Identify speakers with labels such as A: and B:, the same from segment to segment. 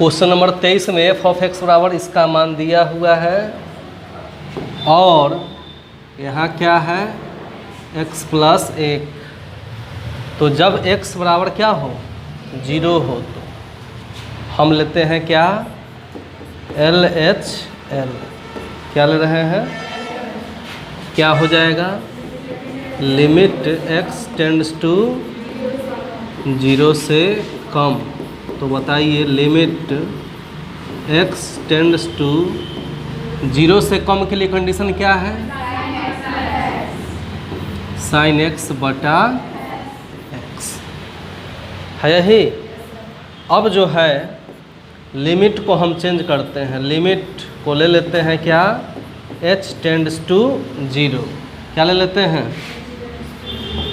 A: Question number 23 में F of x बराबर इसका मान दिया हुआ है और यहाँ क्या है x प्लस 1। तो जब x बराबर क्या हो 0 हो तो हम लेते हैं क्या LHL। क्या ले रहे हैं, क्या हो जाएगा लिमिट x टेंड्स टू 0 से कम। तो बताइए लिमिट x टेंड्स टू 0 से कम के लिए कंडीशन क्या है, साइन x बटा x है यही। अब जो है लिमिट को हम चेंज करते हैं, लिमिट को ले लेते हैं क्या h टेंड्स टू 0। क्या ले लेते हैं,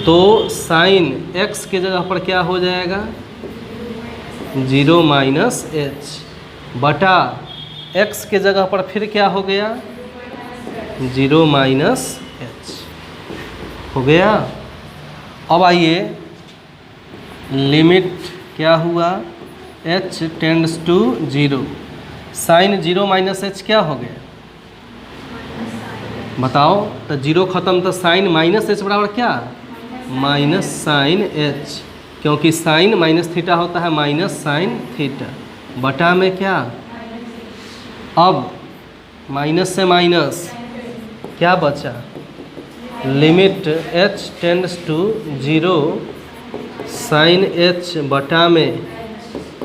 A: तो साइन x के जगह पर क्या हो जाएगा 0 माइनस h बटा x के जगह पर फिर क्या हो गया 0 माइनस h हो गया। अब आइए लिमिट क्या हुआ h tends to 0, sine 0 minus h क्या हो गया बताओ। तो 0 ख़त्म तो साइन माइनस h बराबर क्या माइनस साइन h, क्योंकि साइन माइनस थीटा होता है माइनस साइन थीटा बटा में क्या, अब माइनस से माइनस क्या बचा limit h tends to 0 sine h बटा में,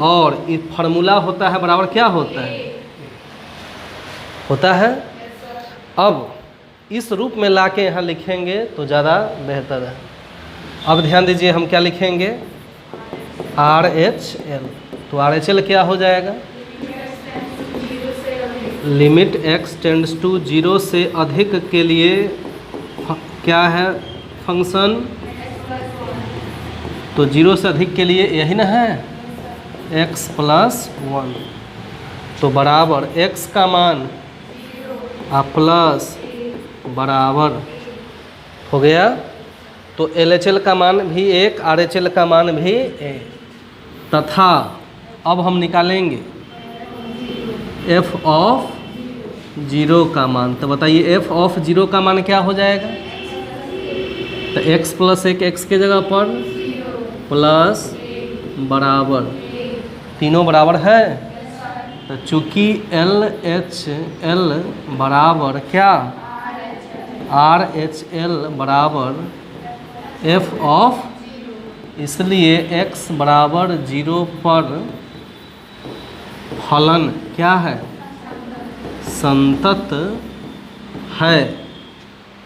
A: और ये फार्मूला होता है बराबर क्या होता है। अब इस रूप में लाके यहाँ लिखेंगे तो ज़्यादा बेहतर है। अब ध्यान दीजिए हम क्या लिखेंगे RHL। तो RHL क्या हो जाएगा लिमिट x टेंड्स टू 0 से अधिक के लिए क्या है फंक्शन, तो 0 से अधिक के लिए यही ना है x प्लस 1। तो बराबर x का मान प्लस बराबर हो गया। तो LHL का मान भी 1, RHL का मान भी 1 तथा अब हम निकालेंगे f ऑफ 0 का मान। तो बताइए f ऑफ 0 का मान क्या हो जाएगा, तो x प्लस 1 x के जगह पर प्लस बराबर तीनों बराबर है। तो चूँकि LHL बराबर क्या RHL बराबर f ऑफ, इसलिए x बराबर 0 पर फलन क्या है संतत है।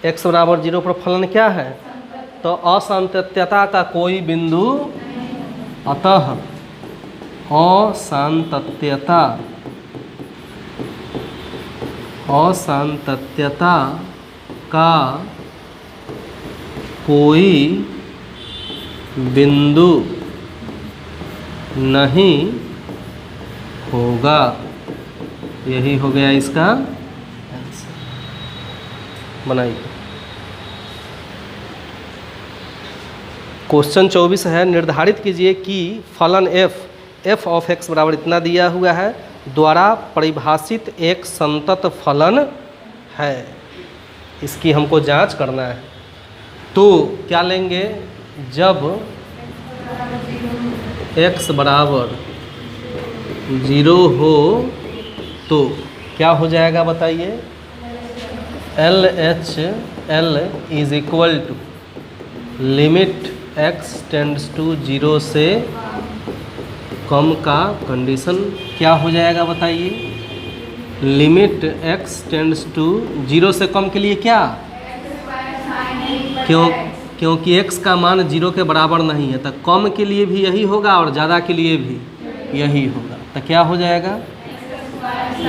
A: x बराबर 0 पर फलन क्या है, तो असांतत्यता का कोई बिंदु, अतः असांतत्यता का कोई बिंदु नहीं होगा। यही हो गया इसका आंसर। बनाइए क्वेश्चन 24 है, निर्धारित कीजिए कि फलन f ऑफ x बराबर इतना दिया हुआ है द्वारा परिभाषित एक संतत फलन है। इसकी हमको जांच करना है। तो क्या लेंगे, जब x बराबर 0 हो तो क्या हो जाएगा बताइए LHL is equal to limit x tends to 0 से कम का कंडीशन क्या हो जाएगा बताइए, लिमिट x टेंड्स टू 0 से कम के लिए क्या, क्योंकि x का मान 0 के बराबर नहीं है, तो कम के लिए भी यही होगा और ज़्यादा के लिए भी यही होगा। तो क्या हो जाएगा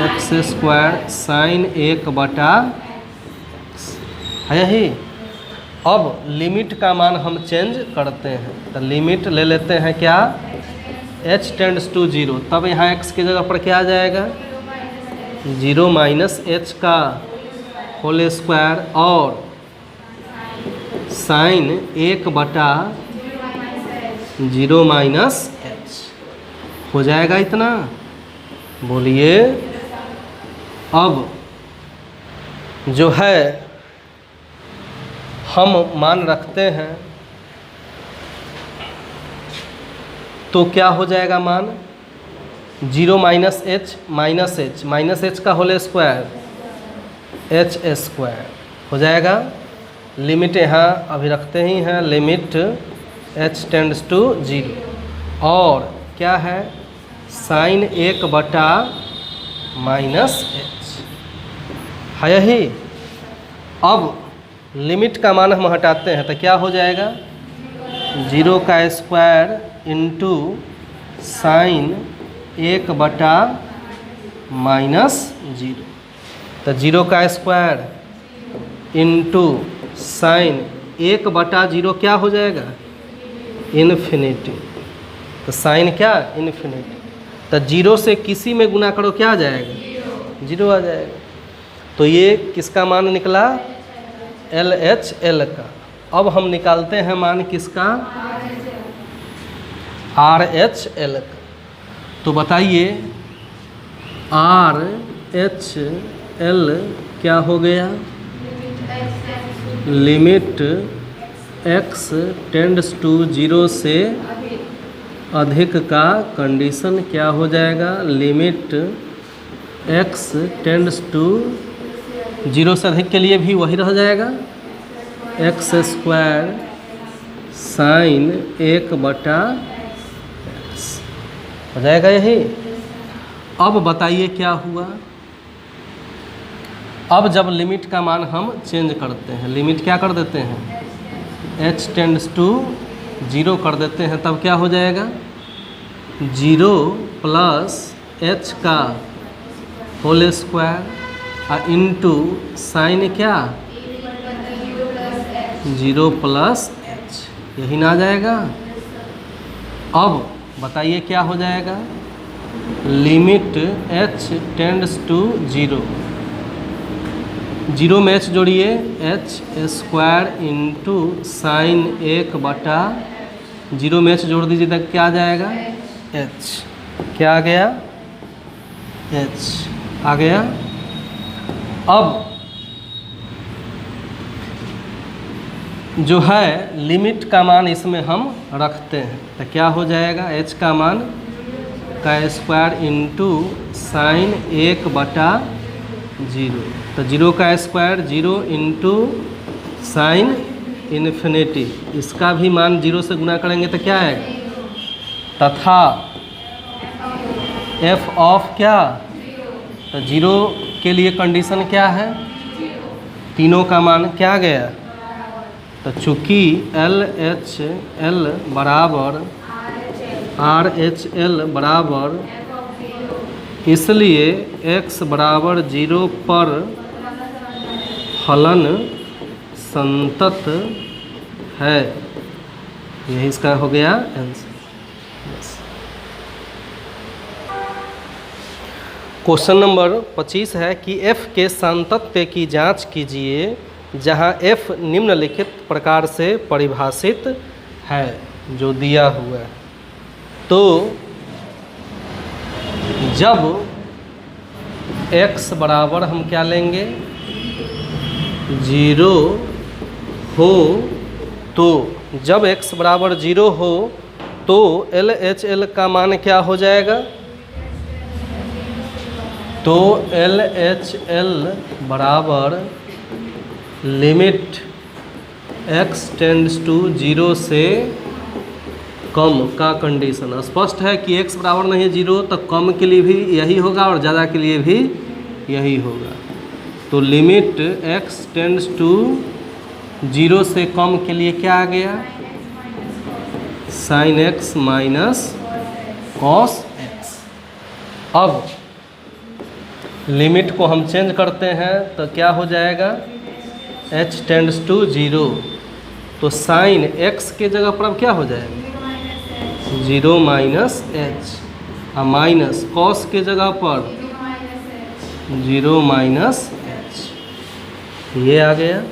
A: x स्क्वायर साइन 1 बटा है यही। अब लिमिट का मान हम चेंज करते हैं, तो लिमिट ले लेते हैं क्या h टेंड्स टू 0, तब यहाँ x की जगह पर क्या आ जाएगा 0 माइनस h का होल स्क्वायर और साइन 1 बटा 0 माइनस h हो जाएगा इतना। बोलिए। अब जो है हम मान रखते हैं तो क्या हो जाएगा मान 0 माइनस एच का होल स्क्वायर एच स्क्वायर हो जाएगा। लिमिट यहाँ अभी रखते ही हैं, लिमिट h टेंड्स टू 0 और क्या है साइन 1 बटा माइनस एच है यही। अब लिमिट का मान हम हटाते हैं तो क्या हो जाएगा 0 का स्क्वायर इंटू साइन 1 बटा माइनस 0। तो 0 का स्क्वायर इंटू साइन 1 बटा 0 क्या हो जाएगा इन्फिनिटी। तो साइन क्या इन्फिनिटी। तो 0 से किसी में गुना करो क्या आ जाएगा 0 आ जाएगा। तो ये किसका मान निकला LHL का। अब हम निकालते हैं मान किसका RHL का। तो बताइए RHL क्या हो गया लिमिट x टेंड्स टू 0 से अधिक का कंडीशन क्या हो जाएगा लिमिट x टेंड्स टू 0 से अधिक के लिए भी वही रह जाएगा x स्क्वायर साइन 1 बटा x हो जाएगा यही। अब बताइए क्या हुआ। अब जब लिमिट का मान हम चेंज करते हैं, लिमिट क्या कर देते हैं h टेंड्स टू 0 कर देते हैं, तब क्या हो जाएगा 0 प्लस h का होल स्क्वायर इंटू साइन क्या 0 प्लस h यही ना आ जाएगा। अब बताइए क्या हो जाएगा लिमिट h टेंड्स टू 0 में h जोड़िए h स्क्वायर इंटू साइन 1 बटा 0 में h जोड़ दीजिए तक क्या आ जाएगा h। क्या आ गया h आ गया। अब जो है लिमिट का मान इसमें हम रखते हैं तो क्या हो जाएगा h का मान का स्क्वायर इंटू साइन 1 बटा 0। तो 0 का स्क्वायर 0 इंटू साइन इन्फिनिटी, इसका भी मान 0 से गुना करेंगे तो क्या आएगा तथा f ऑफ क्या। तो 0 के लिए कंडीशन क्या है तीनों का मान क्या गया। तो चूँकि LHL बराबर RHL बराबर, इसलिए x बराबर 0 पर फलन संतत है। यही इसका हो गया आंसर। क्वेश्चन नंबर 25 है कि f के सांतत्य की जांच कीजिए जहां f निम्नलिखित प्रकार से परिभाषित है जो दिया हुआ है। तो जब x बराबर हम क्या लेंगे 0 हो, तो जब x बराबर 0 हो तो LHL का मान क्या हो जाएगा। तो LHL बराबर लिमिट x टेंड्स टू 0 से कम का कंडीशन। स्पष्ट है कि x बराबर नहीं है 0 तो कम के लिए भी यही होगा और ज़्यादा के लिए भी यही होगा। तो लिमिट x टेंड्स टू 0 से कम के लिए क्या आ गया sine x minus cos x। अब लिमिट को हम चेंज करते हैं तो क्या हो जाएगा h टेंड्स टू 0। तो साइन x के जगह पर अब क्या हो जाएगा 0 माइनस h और माइनस कॉस के जगह पर 0 माइनस h ये आ गया।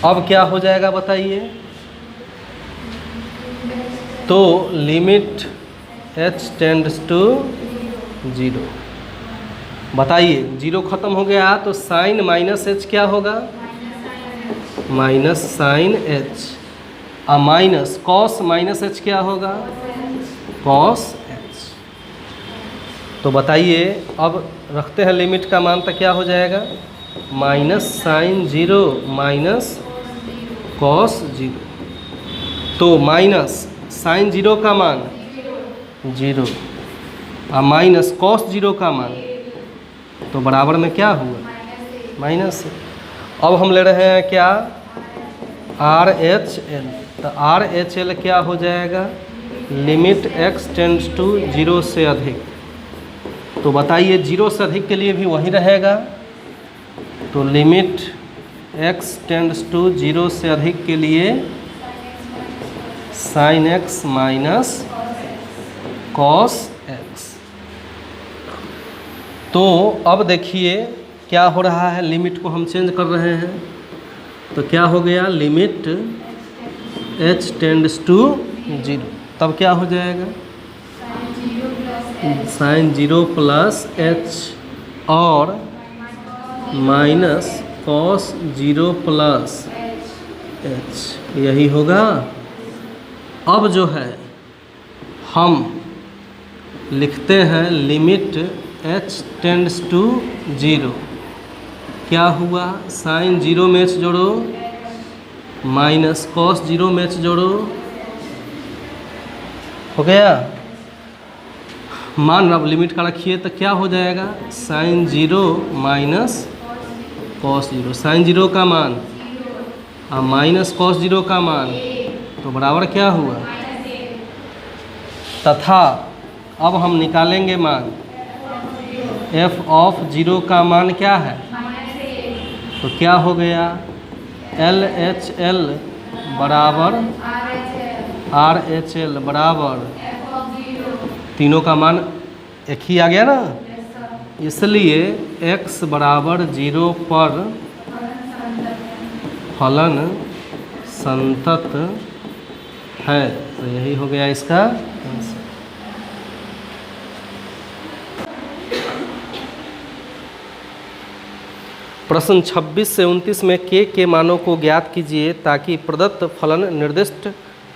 A: अब क्या हो जाएगा बताइए। तो limit h tends to zero. बताइए, जीरो खत्म हो गया तो साइन माइनस एच क्या होगा? Minus sine H. और माइनस कॉस माइनस एच क्या होगा? Cos H. तो बताइए, अब रखते हैं लिमिट का मान, तो क्या हो जाएगा? Minus sine zero minus cos zero. तो माइनस साइन जीरो का मान जीरो और माइनस कॉस जीरो का मान, तो बराबर में क्या हुआ? माइनस। अब हम ले रहे हैं क्या? R H L. तो आर एच एल क्या हो जाएगा? Limit X tends to zero से अधिक। तो बताइए, जीरो से अधिक के लिए भी वही रहेगा। तो limit X tends to zero से अधिक के लिए sine X minus cos X. तो अब देखिए क्या हो रहा है, लिमिट को हम चेंज कर रहे हैं। तो क्या हो गया? Limit H tends to zero, तब क्या हो जाएगा? साइन जीरो प्लस एच और minus cos zero plus H, यही होगा। अब जो है हम लिखते हैं limit H tends to zero. क्या हुआ? साइन जीरो में एच जोड़ो माइनस कॉस जीरो में एच जोड़ो, हो गया। मान अब लिमिट का रखिए तो क्या हो जाएगा? Sine zero minus cos zero. Sine zero का मान और माइनस कॉस जीरो का मान, तो बराबर क्या हुआ? तथा अब हम निकालेंगे मान, एफ ऑफ जीरो का मान क्या है? तो क्या हो गया? एल एच एल बराबर आर एच एल बराबर, तीनों का मान एक ही आ गया ना, इसलिए x बराबर जीरो पर फलन संतत है। तो यही हो गया इसका आंसर। प्रश्न 26 से 29 में के मानों को ज्ञात कीजिए ताकि प्रदत्त फलन निर्दिष्ट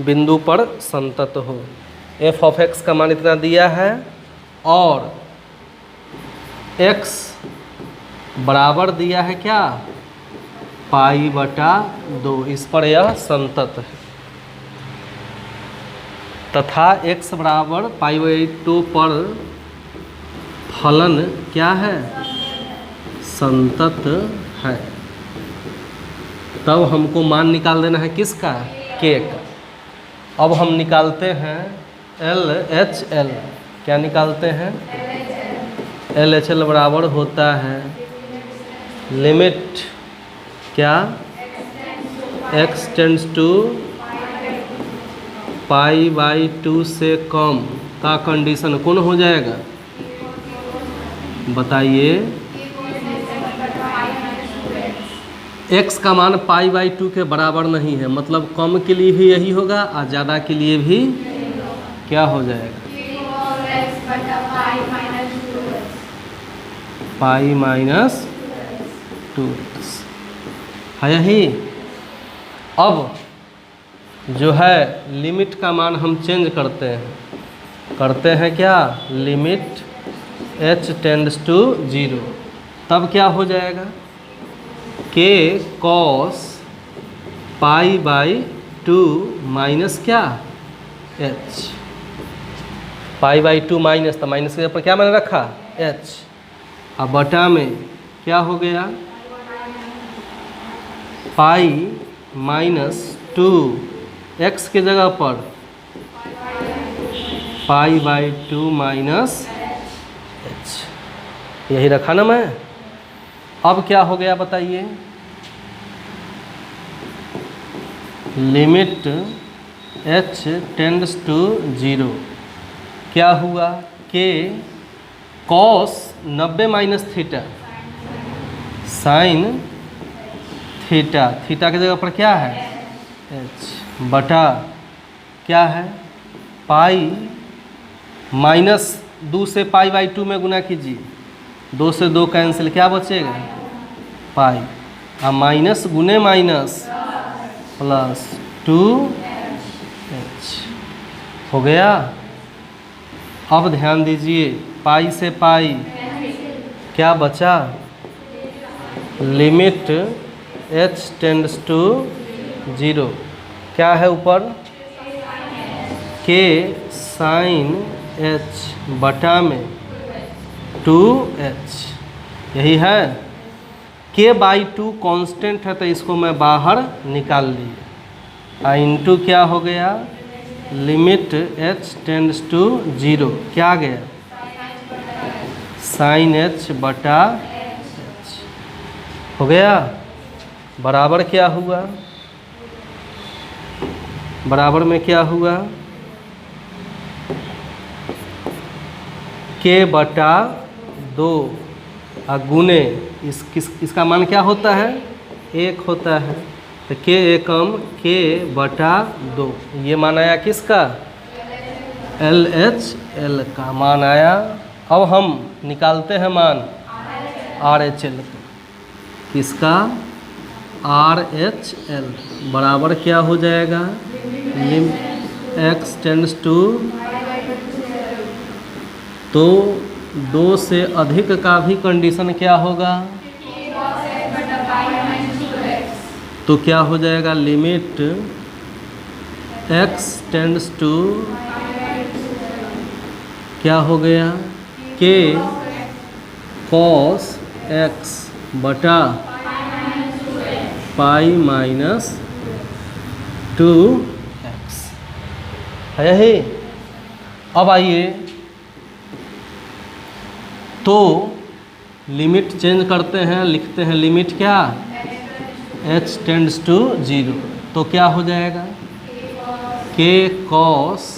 A: बिंदु पर संतत हो। एफ ऑफ एक्स का मान इतना दिया है और x बराबर दिया है क्या? पाई बटा 2, इस पर यह संतत है। तथा x बराबर पाई बाई 2 पर फलन क्या है? संतत है। तब हमको मान निकाल देना है किसका? के का। अब हम निकालते हैं एल एच एल। क्या निकालते हैं? एल एच एल बराबर होता है लिमिट क्या? X tends to pi by 2 से कम का कंडीशन कौन हो जाएगा? बताइए। x का मान पाई बाई 2 के बराबर नहीं है, मतलब कम के लिए भी यही होगा और ज़्यादा के लिए भी क्या हो जाएगा? पाई माइनस 2 है यही। अब जो है लिमिट का मान हम चेंज करते हैं क्या? Limit h tends to zero, तब क्या हो जाएगा? K cos pi by 2 minus क्या? h। पाई बाई 2 माइनस, तो माइनस के ऊपर क्या मैंने रखा? h। अब बटा में क्या हो गया? पाई माइनस 2, x के जगह पर पाई बाई 2 माइनस h, यही रखा ना मैं। अब क्या हो गया बताइए? Limit h tends to zero, क्या हुआ? K cos 90 minus theta sine theta, theta की जगह पर क्या है? h बटा क्या है? पाई माइनस 2 से पाई बाई 2 में गुना कीजिए, 2 से 2 कैंसिल, क्या बचेगा पाई, अब माइनस गुने माइनस प्लस 2h हो गया। अब ध्यान दीजिए, पाई से पाई क्या बचा, लिमिट h टेंड्स टू 0, क्या है ऊपर k साइन h बटा में 2h, यही है। k बाई 2 कांस्टेंट है तो इसको मैं बाहर निकाल लिया, इंटू क्या हो गया, लिमिट h टेंड्स टू 0, क्या आ गया साइन h बटा h हो गया। बराबर क्या हुआ, बराबर में क्या हुआ, k बटा 2 गुने इसका मान क्या होता है 1 होता है, तो k एकम k बटा 2, ये मान आया किसका LHL का मान आया। अब हम निकालते हैं मान RHL का, किसका RHL बराबर क्या हो जाएगा, x टेंड्स टू, तो 2 से अधिक का भी कंडीशन क्या होगा, तो क्या हो जाएगा, लिमिट x टेंड्स टू क्या हो गया k cos x बटा पाई माइनस 2x है यही। अब आइए तो लिमिट चेंज करते हैं, लिखते हैं लिमिट क्या h टेंड्स टू 0, तो क्या हो जाएगा k cos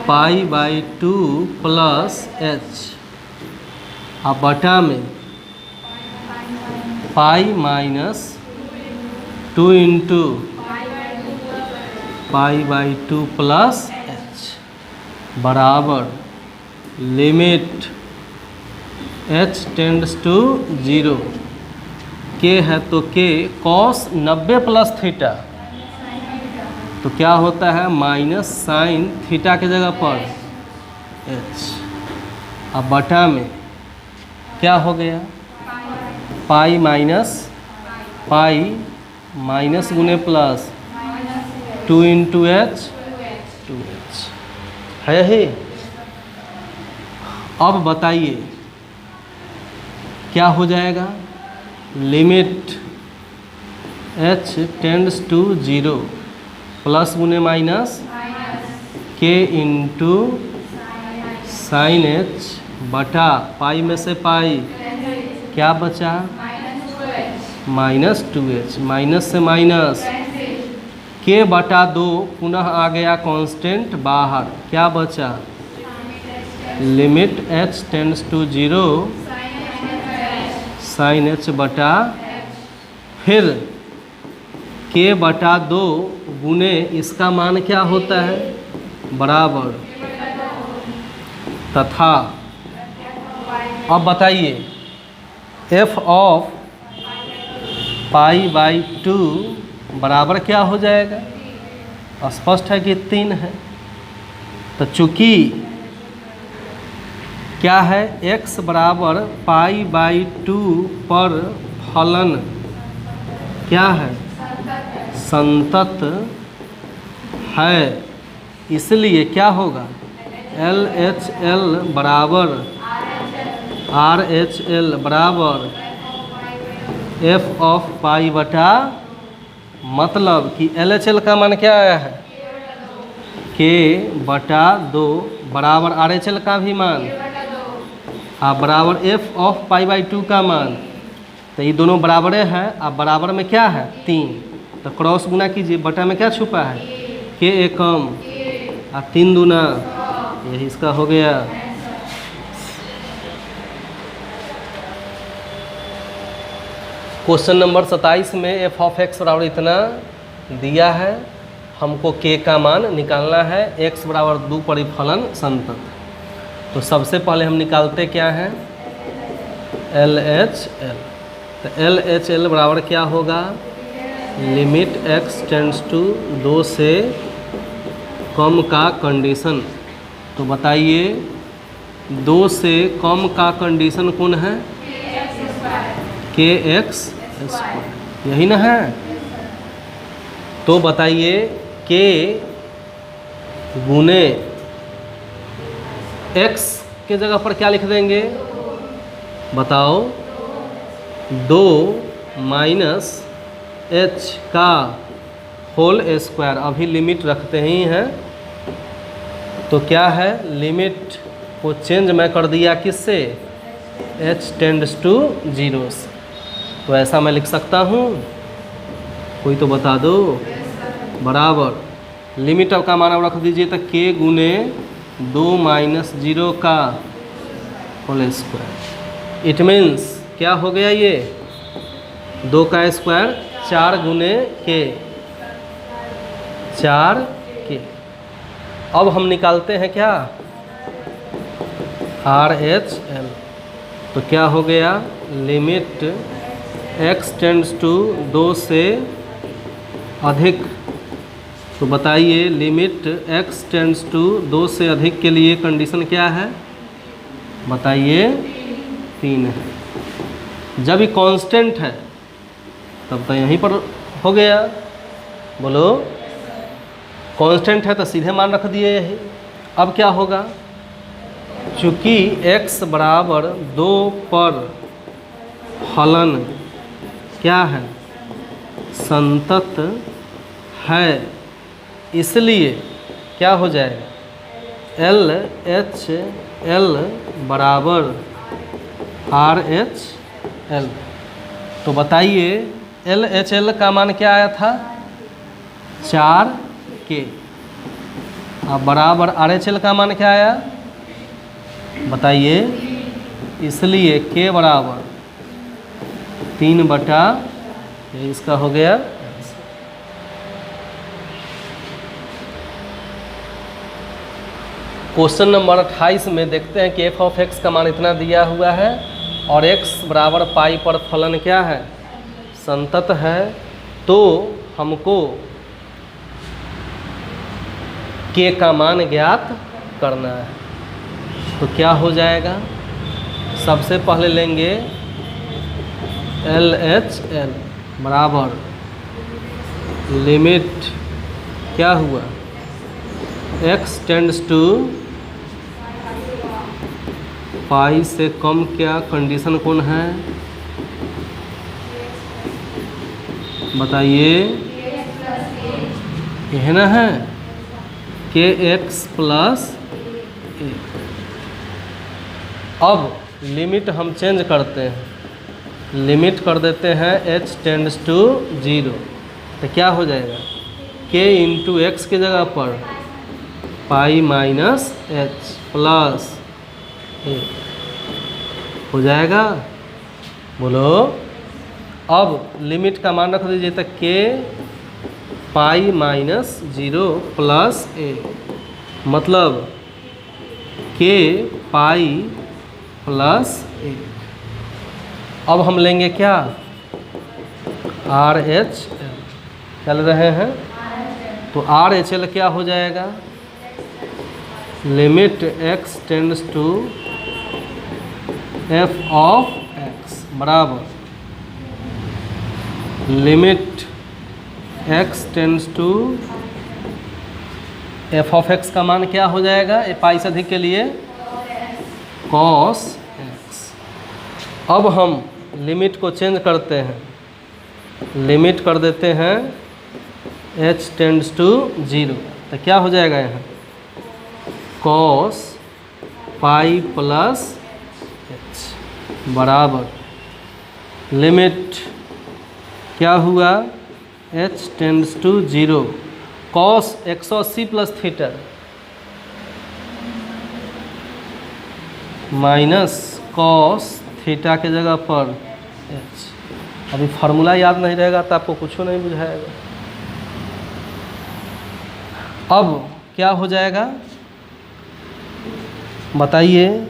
A: pi by 2 plus h, अब बटा में pi minus 2 into pi by 2 plus h बराबर limit h tends to 0, k है तो k cos 90 प्लस थीटा, तो क्या होता है माइनस साइन थीटा के जगह पर h, अब बटा में क्या हो गया पाई माइनस पाई माइनस गुने प्लस 2 इंटू h 2h है यही। अब बताइए क्या हो जाएगा, limit h tends to 0 plus गुने minus k into sine h बटा पाई में से पाई क्या बचा माइनस 2h, माइनस से माइनस k बटा 2 पुनः आ गया कांस्टेंट बाहर, क्या बचा limit h tends to 0 sine h बटा, फिर k बटा 2 गुने इसका मान क्या होता है बराबर, तथा अब बताइए f ऑफ पाई बाई 2 बराबर क्या हो जाएगा, स्पष्ट है कि 3 है, तो चूंकि क्या है x बराबर पाई बाई 2 पर फलन क्या है संतत है, इसलिए क्या होगा LHL बराबर RHL बराबर f ऑफ पाई बटा, मतलब कि LHL का मान क्या आया है k बटा 2 बराबर RHL का भी मान बराबर f ऑफ पाई बाई 2 का मान, तो ये दोनों बराबरे हैं। अब बराबर में क्या है 3, तो क्रॉस गुना कीजिए, बटा में क्या छुपा है k एकम 3 दूना, यही इसका हो गया। क्वेश्चन नंबर 27 में f ऑफ x बराबर इतना दिया है, हमको k का मान निकालना है, x बराबर 2 परिफलन संतत। तो सबसे पहले हम निकालते क्या हैं, एल एच एल। तो एल एच एल बराबर क्या होगा, लिमिट x टेंड्स टू 2 से कम का कंडीशन। तो बताइए 2 से कम का कंडीशन कौन है, के एक्स स्क्वायर, यही ना है। तो बताइए के गुने x के जगह पर क्या लिख देंगे, बताओ, 2 माइनस h का होल स्क्वायर। अभी लिमिट रखते ही हैं, तो क्या है, लिमिट को चेंज मैं कर दिया किससे, h टेंड्स टू 0 से। तो ऐसा मैं लिख सकता हूँ, कोई तो बता दो, बराबर लिमिट अब का मान रख दीजिए, तो k गुने 2 माइनस 0 का होल स्क्वायर। इट मीन्स क्या हो गया, ये 2 का स्क्वायर 4 गुने k, 4 k। अब हम निकालते हैं क्या, आर एच एल। तो क्या हो गया, लिमिट x टेंड्स टू 2 से अधिक। तो बताइए लिमिट x टेंड्स टू 2 से अधिक के लिए कंडीशन क्या है, बताइए 3 है। जब ये कांस्टेंट है तब तो यहीं पर हो गया, बोलो, कांस्टेंट है तो सीधे मान रख दिए यही। अब क्या होगा, चूँकि x बराबर 2 पर फलन क्या है, संतत है, इसलिए क्या हो जाएगा, एल एच एल बराबर आर एच एल। तो बताइए एल एच एल का मान क्या आया था, 4 के। अब बराबर आर एच एल का मान क्या आया, बताइए, इसलिए के बराबर 3 बटा, ये इसका हो गया। क्वेश्चन नंबर 28 में देखते हैं कि एफ ऑफ एक्स का मान इतना दिया हुआ है और x बराबर पाई पर फलन क्या है, संतत है। तो हमको k का मान ज्ञात करना है। तो क्या हो जाएगा, सबसे पहले लेंगे एल एच एल बराबर लिमिट क्या हुआ, x टेंड्स टू पाई से कम, क्या कंडीशन कौन है, बताइए, यह ना है, के एक्स प्लस ए। अब लिमिट हम चेंज करते हैं, लिमिट कर देते हैं h टेंड्स टू 0। तो क्या हो जाएगा, k इंटू एक्स की जगह पर पाई माइनस h प्लस ए हो जाएगा, बोलो। अब लिमिट का मान रख दीजिए, तो k पाई माइनस 0 प्लस ए, मतलब k पाई प्लस ए। अब हम लेंगे क्या, आर एच एल, चल रहे हैं। तो आर एच एल क्या हो जाएगा, limit x tends to f of x बराबर limit x tends to f of x का मान क्या हो जाएगा, पाई से अधिक के लिए cos x। अब हम लिमिट को चेंज करते हैं, लिमिट कर देते हैं h टेंड्स टू 0। तो क्या हो जाएगा यहाँ, cos पाई प्लस h बराबर लिमिट क्या हुआ, h tends to 0 cos 180 plus theta minus cos theta के जगह पर h। अभी फार्मूला याद नहीं रहेगा तो आपको कुछ नहीं बुझाएगा। अब क्या हो जाएगा, बताइए,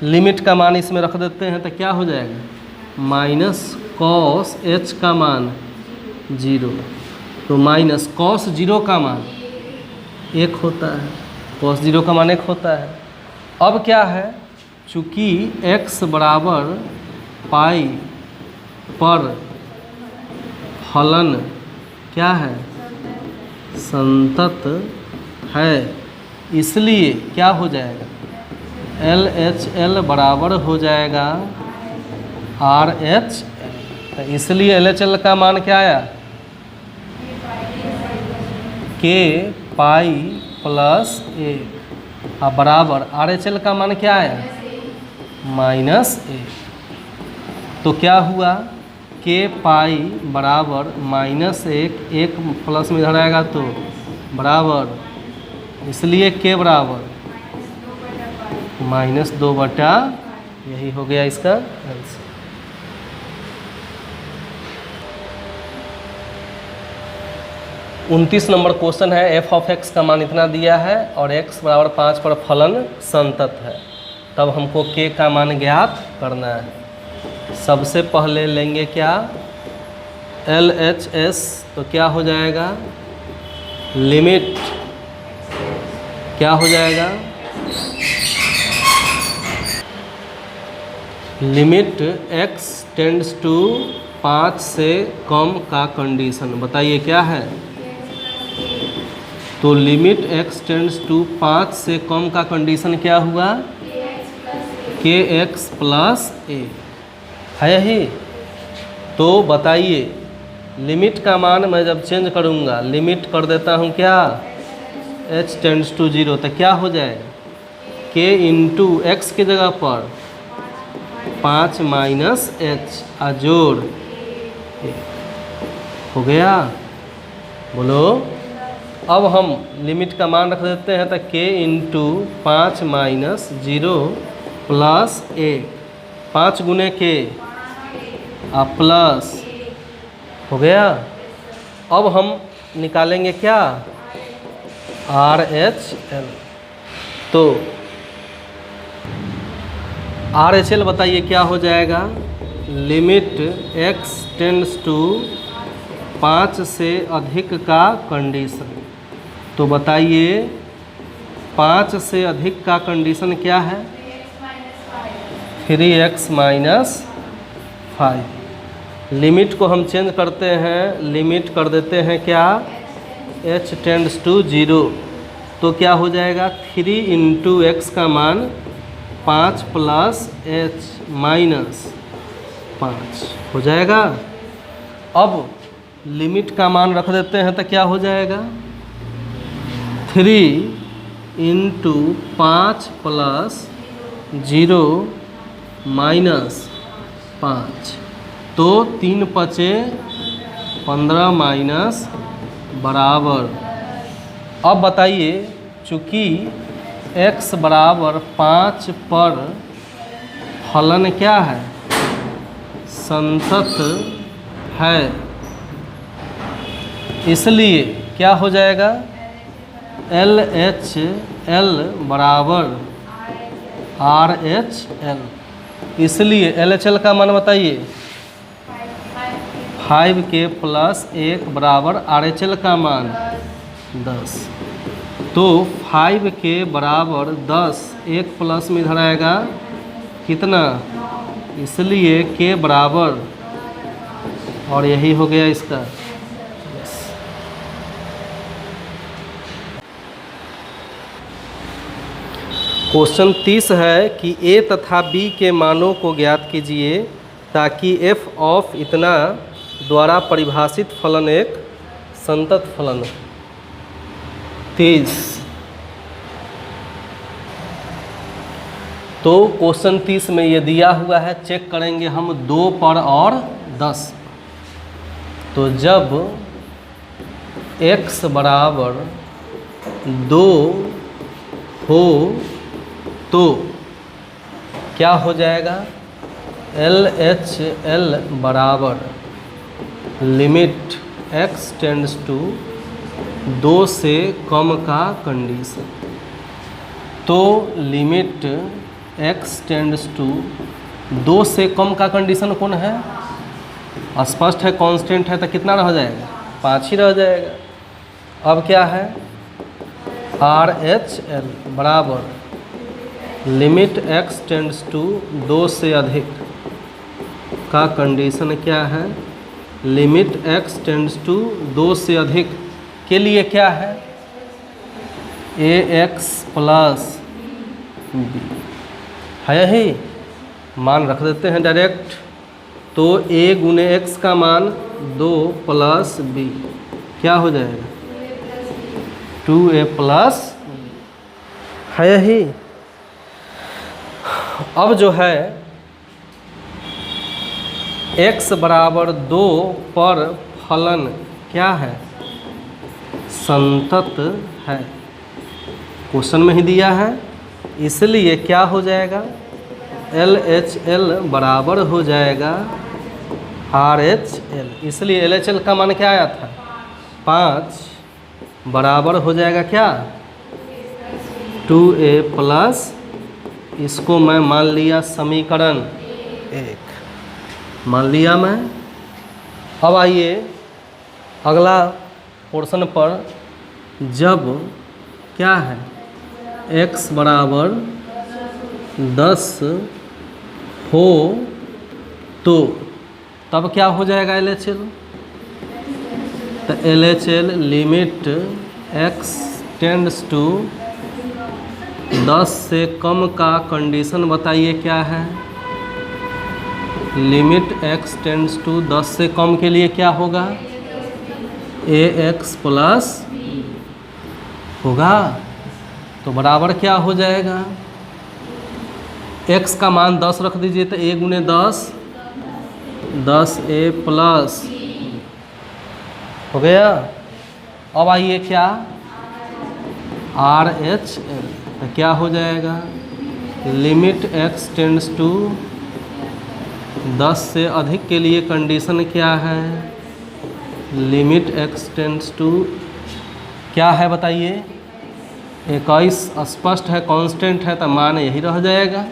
A: लिमिट का मान इसमें रख देते हैं तो क्या हो जाएगा, माइनस कॉस एच का मान 0, तो माइनस कॉस 0 का मान 1 होता है, कॉस 0 का मान 1 होता है। अब क्या है, चूँकि x बराबर पाई पर फलन क्या है, संतत है, इसलिए क्या हो जाएगा, LHL बराबर हो जाएगा RH, तो इसलिए LHL का मान क्या आया, K पाई प्लस 1 और बराबर RHL का मान क्या आया, माइनस 1। तो क्या हुआ, K पाई बराबर माइनस 1 प्लस में इधर आएगा तो बराबर, इसलिए K बराबर -2/, यही हो गया इसका आंसर। उनतीस नंबर क्वेश्चन है, f ऑफ x का मान इतना दिया है और x बराबर 5 पर फलन संतत है, तब हमको k का मान ज्ञात करना है। सबसे पहले लेंगे क्या, LHS, तो क्या हो जाएगा, लिमिट क्या हो जाएगा, लिमिट x टेंड्स टू 5 से कम का कंडीशन, बताइए क्या है, तो लिमिट x टेंड्स टू 5 से कम का कंडीशन क्या हुआ, kx प्लस a है यही। तो बताइए, लिमिट का मान मैं जब चेंज करूँगा, लिमिट कर देता हूँ क्या, h टेंड्स टू 0, तो क्या हो जाएगा, k इंटू एक्स की जगह पर 5 माइनस h जोड़ हो गया, बोलो। अब हम लिमिट का मान रख देते हैं, तो k इंटू 5 माइनस 0 प्लस 1, 5 गुने k प्लस हो गया। अब हम निकालेंगे क्या, RHL, तो RHL बताइए क्या हो जाएगा, लिमिट x टेंड्स टू 5 से अधिक का कंडीशन, तो बताइए 5 से अधिक का कंडीशन क्या है, 3x माइनस 5। लिमिट को हम चेंज करते हैं, लिमिट कर देते हैं क्या, h टेंड्स टू 0, तो क्या हो जाएगा, 3 इंटू एक्स का मान 5 प्लस h माइनस 5 हो जाएगा। अब लिमिट का मान रख देते हैं, तो क्या हो जाएगा, 3 इंटू 5 प्लस 0 माइनस 5, तो 3 पचे 15 माइनस बराबर। अब बताइए, चूँकि x बराबर 5 पर फलन क्या है, संतत है, इसलिए क्या हो जाएगा, LHL बराबर RHL, इसलिए LHL का मान बताइए, 5k प्लस 1 बराबर RHL का मान 10, तो 5k बराबर 10, 1 प्लस में इधर आएगा कितना, इसलिए k बराबर, और यही हो गया इसका। क्वेश्चन 30 है कि a तथा b के मानों को ज्ञात कीजिए ताकि f ऑफ इतना द्वारा परिभाषित फलन एक संतत फलन हो। 30, तो क्वेश्चन 30 में ये दिया हुआ है, चेक करेंगे हम 2 पर और 10। तो जब x बराबर 2 हो तो क्या हो जाएगा, LHL बराबर लिमिट x टेंड्स टू 2 से कम का कंडीशन, तो लिमिट x टेंड्स टू 2 से कम का कंडीशन कौन है? स्पष्ट है, कांस्टेंट है, तो कितना रह जाएगा? 5 ही रह जाएगा। अब क्या है? RHL बराबर लिमिट x टेंड्स टू 2 से अधिक का कंडीशन क्या है? लिमिट x टेंड्स टू 2 से अधिक के लिए क्या है? ax प्लस b है यही, मान रख देते हैं डायरेक्ट। तो a गुने x का मान 2 प्लस b क्या हो जाएगा? 2a प्लस है यही। अब जो है x बराबर 2 पर फलन क्या है? संतत है, क्वेश्चन में ही दिया है, इसलिए क्या हो जाएगा? LHL बराबर हो जाएगा RHL। इसलिए LHL का मान क्या आया था? 5 बराबर हो जाएगा क्या? 2a प्लस, इसको मैं मान लिया समीकरण 1 मान लिया मैं। अब आइए अगला पोर्शन पर, जब क्या है x बराबर 10 हो तो तब क्या हो जाएगा LHL? तो LHL limit x tends to 10 से कम का कंडीशन बताइए क्या है? लिमिट x टेंड्स टू 10 से कम के लिए क्या होगा? ax प्लस होगा, तो बराबर क्या हो जाएगा? x का मान 10 रख दीजिए, तो a गुने 10 10a प्लस हो गया। अब आइए क्या? RHL, तो क्या हो जाएगा? लिमिट x टेंड्स टू 10 से अधिक के लिए कंडीशन क्या है? लिमिट x टेंड्स टू क्या है बताइए? 21 स्पष्ट है, कांस्टेंट है, तो मान यही रह जाएगा।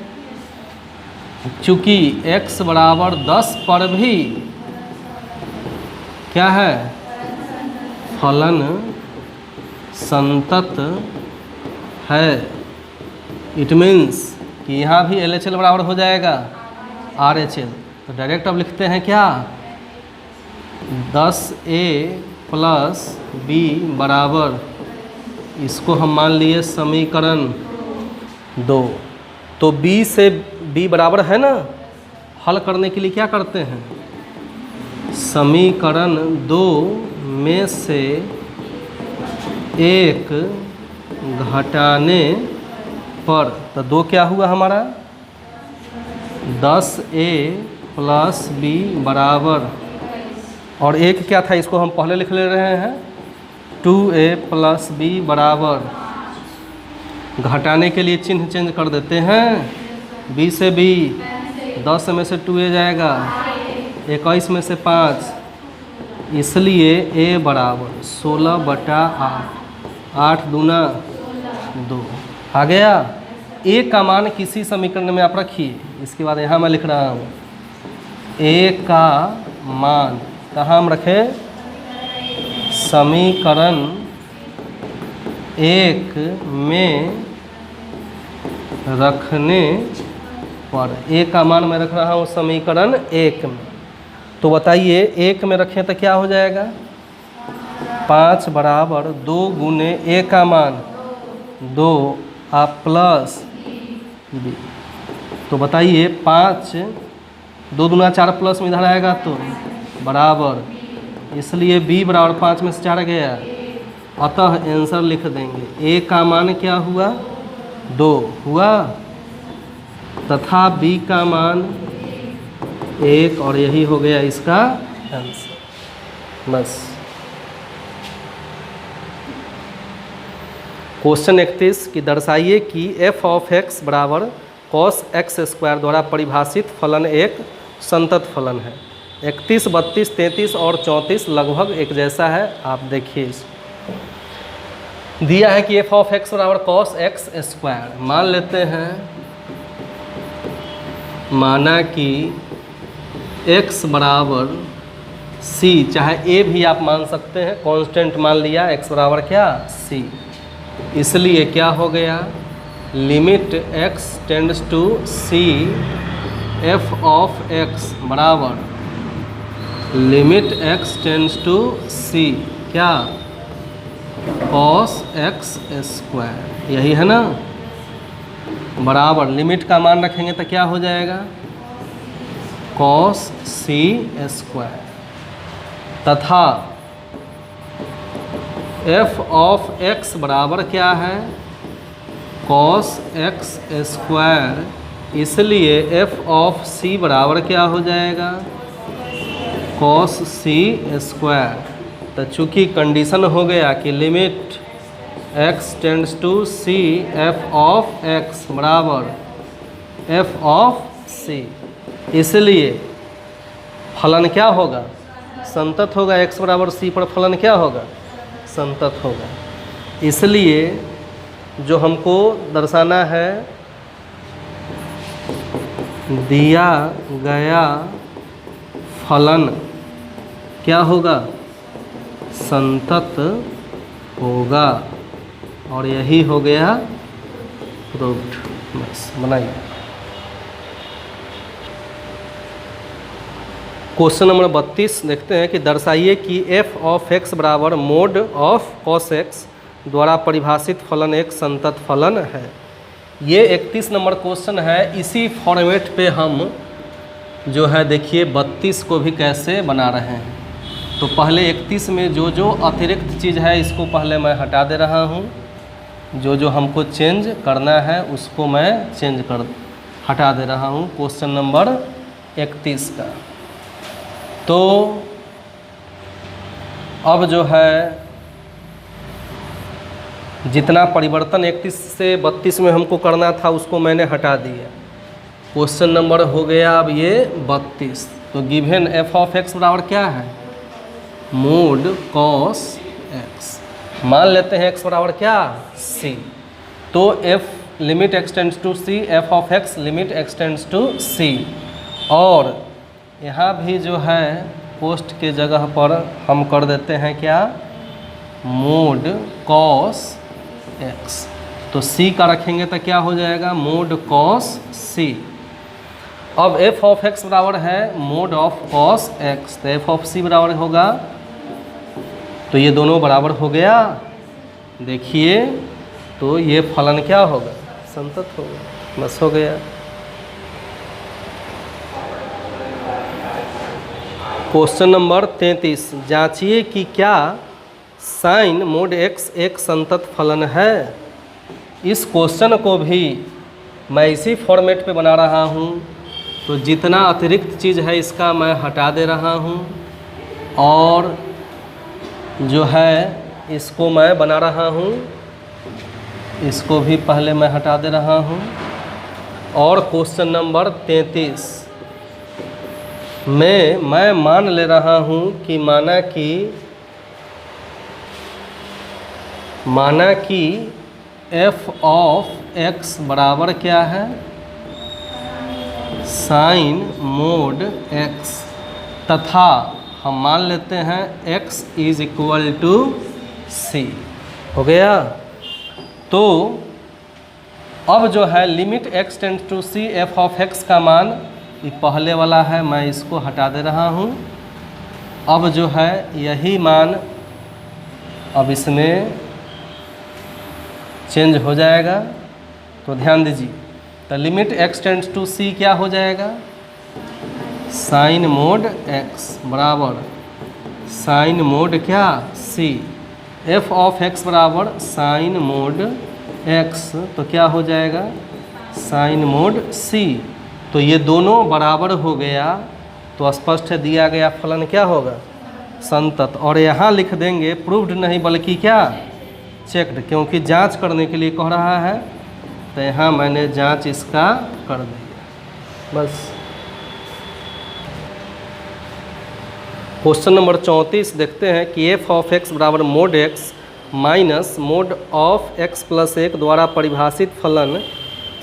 A: चूँकि x बराबर 10 पर भी क्या है? फलन संतत है। इट मीन्स कि यहाँ भी LHL बराबर हो जाएगा RHL। तो डायरेक्ट अब लिखते हैं क्या? 10a प्लस b बराबर, इसको हम मान लिए समीकरण 2। तो b से b बराबर है ना, हल करने के लिए क्या करते हैं? समीकरण 2 में से 1 घटाने पर, तो 2 क्या हुआ हमारा? 10a प्लस b बराबर, और 1 क्या था? इसको हम पहले लिख ले रहे हैं 2a प्लस b बराबर, घटाने के लिए चिन्ह चेंज कर देते हैं। b से b, 10 में से 2a जाएगा, 21 में से 5, इसलिए a बराबर 16/8, 8 दूना 2 आ गया। a का मान किसी समीकरण में आप रखिए, इसके बाद यहाँ मैं लिख रहा हूँ a का मान कहाँ हम रखें? समीकरण 1 में रखने पर, a का मान मैं रख रहा हूँ समीकरण 1 में। तो बताइए 1 में रखें तो क्या हो जाएगा? 5 बराबर 2 गुने a का मान 2 आप प्लस b। तो बताइए 5 2 दूना 4 प्लस में इधर आएगा तो बराबर, इसलिए b बराबर 5 में से 4 गया, अतः आंसर लिख देंगे। a का मान क्या हुआ? 2 हुआ, तथा b का मान 1, और यही हो गया इसका आंसर। बस। क्वेश्चन 31 की दर्शाइए कि f ऑफ x बराबर cos x स्क्वायर द्वारा परिभाषित फलन एक संतत फलन है। 31, 32, 33 और 34 लगभग एक जैसा है, आप देखिए। दिया है कि एफ ऑफ एक्स बराबर कॉस एक्स स्क्वायर। मान लेते हैं, माना कि x बराबर c, चाहे a भी आप मान सकते हैं, कांस्टेंट मान लिया, x बराबर क्या c। इसलिए क्या हो गया, limit x tends to c f of x बराबर limit x tends to c क्या cos x स्क्वायर, यही है ना, बराबर लिमिट का मान रखेंगे तो क्या हो जाएगा cos c स्क्वायर, तथा f ऑफ x बराबर क्या है cos x स्क्वायर, इसलिए f ऑफ c बराबर क्या हो जाएगा cos c स्क्वायर। तो चूँकि कंडीशन हो गया कि limit x tends to c f of x बराबर f ऑफ c, इसलिए फलन क्या होगा संतत होगा, x बराबर c पर फलन क्या होगा संतत होगा। इसलिए जो हमको दर्शाना है, दिया गया फलन क्या होगा संतत होगा, और यही हो गया प्रूव्ड। बस बनाइए। क्वेश्चन नंबर 32 देखते हैं कि दर्शाइए कि f ऑफ x बराबर मोड ऑफ cos x द्वारा परिभाषित फलन एक संतत फलन है। ये 31 नंबर क्वेश्चन है। इसी फॉर्मेट पे हम जो है देखिए 32 को भी कैसे बना रहे हैं। तो पहले 31 में जो जो अतिरिक्त चीज़ है इसको पहले मैं हटा दे रहा हूँ, जो जो हमको चेंज करना है उसको मैं हटा दे रहा हूँ क्वेश्चन नंबर 31 का। तो अब जो है जितना परिवर्तन 31 से 32 में हमको करना था उसको मैंने हटा दिया। क्वेश्चन नंबर हो गया अब ये 32। तो गिवन f ऑफ x बराबर क्या है मोड cos x, मान लेते हैं x बराबर क्या c। तो f limit x tends to c f of x limit x tends to c, और यहाँ भी जो है पोस्ट के जगह पर हम कर देते हैं क्या मोड cos x। तो c का रखेंगे तो क्या हो जाएगा मोड cos c। अब f ऑफ x बराबर है मोड ऑफ cos x, तो f ऑफ c बराबर होगा, तो ये दोनों बराबर हो गया। देखिए तो ये फलन क्या होगा संतत होगा, बस हो गया। क्वेश्चन नंबर 33, जांचिए कि क्या साइन मोड x एक संतत फलन है। इस क्वेश्चन को भी मैं इसी फॉर्मेट पे बना रहा हूँ, तो जितना अतिरिक्त चीज़ है इसका मैं हटा दे रहा हूँ, और जो है इसको मैं बना रहा हूँ, इसको भी पहले मैं हटा दे रहा हूँ। और क्वेश्चन नंबर 33 में मैं मान ले रहा हूँ कि माना कि f ऑफ x बराबर क्या है साइन मोड x, तथा हम मान लेते हैं x is equal to c। हो गया। तो अब जो है limit x tends to c f of x का मान ये पहले वाला है, मैं इसको हटा दे रहा हूँ। अब जो है यही मान अब इसमें चेंज हो जाएगा, तो ध्यान दीजिए। तो limit x tends to c क्या हो जाएगा साइन मोड x बराबर साइन मोड क्या c, f ऑफ x बराबर साइन मोड x, तो क्या हो जाएगा साइन मोड c। तो ये दोनों बराबर हो गया, तो स्पष्ट है दिया गया फलन क्या होगा संतत। और यहाँ लिख देंगे प्रूव्ड नहीं बल्कि क्या चेक्ड, क्योंकि जांच करने के लिए कह रहा है, तो यहाँ मैंने जांच इसका कर दिया बस। क्वेश्चन नंबर 34 देखते हैं कि f ऑफ x बराबर mode x minus mode of x plus 1 द्वारा परिभाषित फलन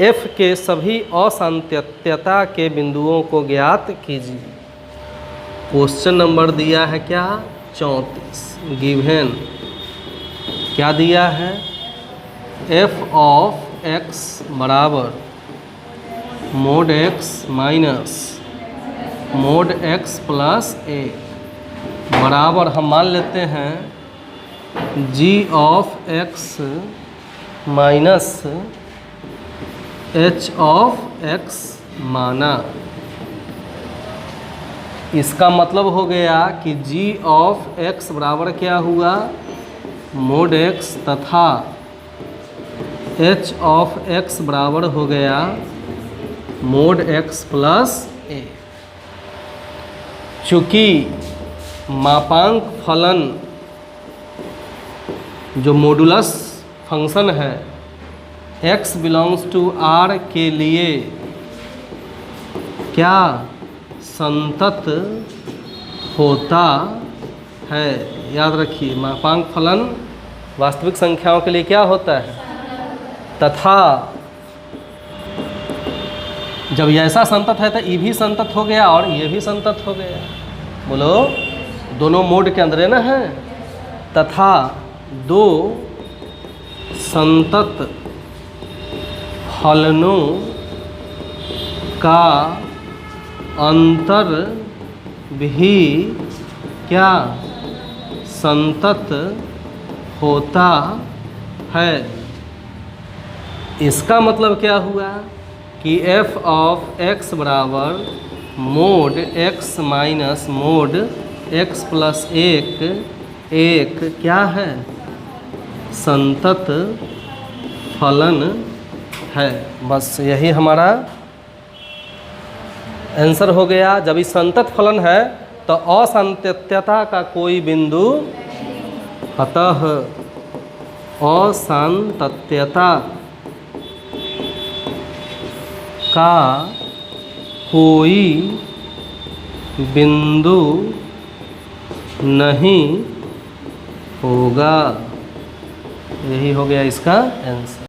A: f के सभी असांतत्यता के बिंदुओं को ज्ञात कीजिए। क्वेश्चन नंबर दिया है क्या, 34। गिवन क्या दिया है, f ऑफ x बराबर mode x minus mode x plus 1 बराबर हम मान लेते हैं g of x minus h of x माना। इसका मतलब हो गया कि g ऑफ x बराबर क्या हुआ, मोड x तथा h ऑफ x बराबर हो गया मोड x प्लस a। चूँकि मापांक फलन जो मॉडुलस फंक्शन है x बिलोंग्स टू r के लिए क्या संतत होता है। याद रखिए, मापांक फलन वास्तविक संख्याओं के लिए क्या होता है, तथा जब ऐसा संतत है तो ये भी संतत हो गया और ये भी संतत हो गया। बोलो, दोनों मोड के अंदर है ना है, तथा दो संतत फलनों का अंतर भी क्या संतत होता है। इसका मतलब क्या हुआ कि f ऑफ x बराबर mode x minus mode x plus 1 एक क्या है, संतत फलन है। बस यही हमारा आंसर हो गया। जब ये संतत फलन है तो असांतत्यता का कोई बिंदु, अतः असांतत्यता का कोई बिंदु नहीं होगा। यही हो गया इसका आंसर।